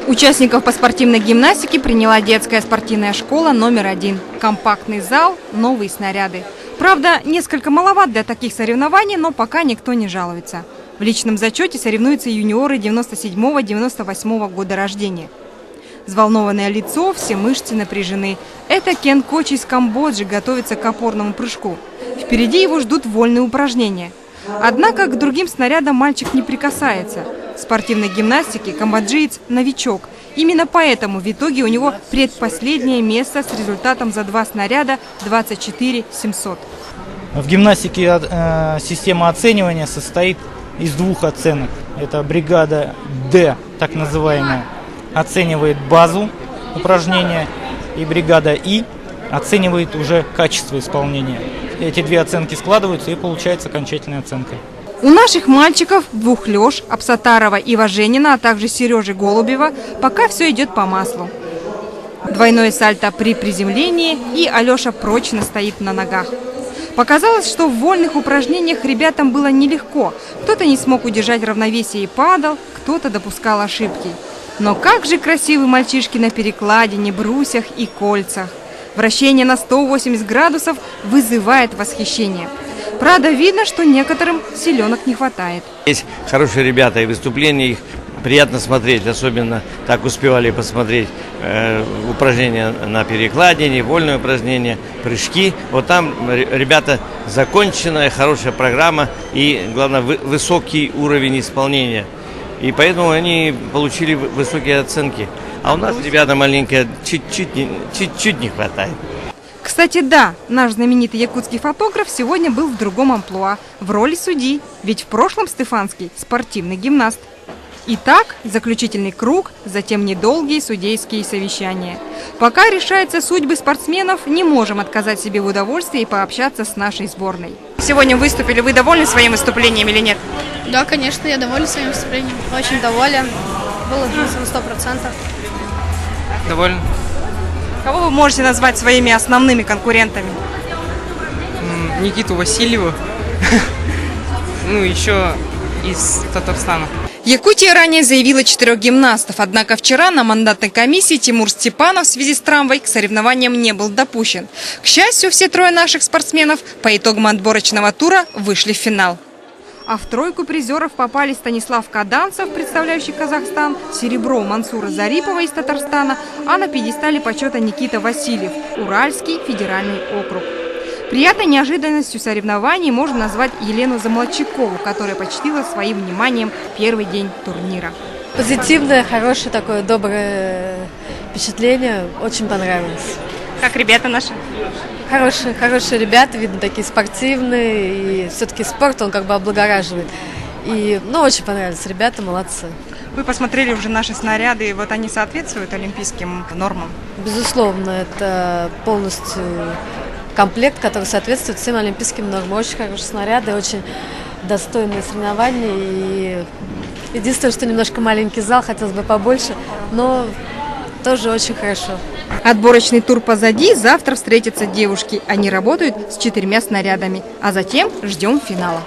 Участников по спортивной гимнастике приняла детская спортивная школа номер 1. Компактный зал, новые снаряды. Правда, несколько маловат для таких соревнований, но пока никто не жалуется. В личном зачете соревнуются юниоры 97-98 года рождения. Взволнованное лицо, все мышцы напряжены. Это Кен Коч из Камбоджи готовится к опорному прыжку. Впереди его ждут вольные упражнения. Однако к другим снарядам мальчик не прикасается. В спортивной гимнастике камбоджиец – новичок. Именно поэтому в итоге у него предпоследнее место с результатом за 2 снаряда 24 700. В гимнастике система оценивания состоит из 2 оценок. Это бригада D, так называемая, оценивает базу упражнения, и бригада И оценивает уже качество исполнения. Эти 2 оценки складываются, и получается окончательная оценка. У наших мальчиков Двухлёш, Апсатарова и Важенина, а также Сережи Голубева пока все идет по маслу. Двойное сальто при приземлении, и Алеша прочно стоит на ногах. Показалось, что в вольных упражнениях ребятам было нелегко. Кто-то не смог удержать равновесие и падал, кто-то допускал ошибки. Но как же красивы мальчишки на перекладине, брусьях и кольцах. Вращение на 180 градусов вызывает восхищение. Правда, видно, что некоторым силенок не хватает. Есть хорошие ребята, и выступления их приятно смотреть. Особенно так успевали посмотреть упражнения на перекладине, вольные упражнения, прыжки. Вот там ребята законченная, хорошая программа и, главное, высокий уровень исполнения. И поэтому они получили высокие оценки. А у нас ребята маленькие чуть-чуть не хватает. Кстати, да, наш знаменитый якутский фотограф сегодня был в другом амплуа, в роли судьи, ведь в прошлом Стефанский – спортивный гимнаст. Итак, заключительный круг, затем недолгие судейские совещания. Пока решаются судьбы спортсменов, не можем отказать себе в удовольствии пообщаться с нашей сборной. Сегодня выступили. Вы довольны своим выступлением или нет? Да, конечно, я доволен своим выступлением. Очень доволен. Было на 100%. Доволен. Кого вы можете назвать своими основными конкурентами? Никиту Васильева. Ну, еще из Татарстана. Якутия ранее заявила 4 гимнастов, однако вчера на мандатной комиссии Тимур Степанов в связи с травмой к соревнованиям не был допущен. К счастью, все 3 наших спортсменов по итогам отборочного тура вышли в финал. А в тройку призеров попали Станислав Каданцев, представляющий Казахстан, серебро Мансура Зарипова из Татарстана, а на пьедестале почета Никита Васильев, Уральский федеральный округ. Приятной неожиданностью соревнований можно назвать Елену Замолодчикову, которая почтила своим вниманием первый день турнира. Позитивное, хорошее такое, доброе впечатление. Очень понравилось. Как ребята наши? Хорошие ребята, видно, такие спортивные. И все-таки спорт, он как бы облагораживает. И, очень понравились ребята, молодцы. Вы посмотрели уже наши снаряды, и вот они соответствуют олимпийским нормам? Безусловно, это полностью комплект, который соответствует всем олимпийским нормам. Очень хорошие снаряды, очень достойные соревнования. И единственное, что немножко маленький зал, хотелось бы побольше, но тоже очень хорошо. Отборочный тур позади, завтра встретятся девушки. Они работают с 4 снарядами, а затем ждем финала.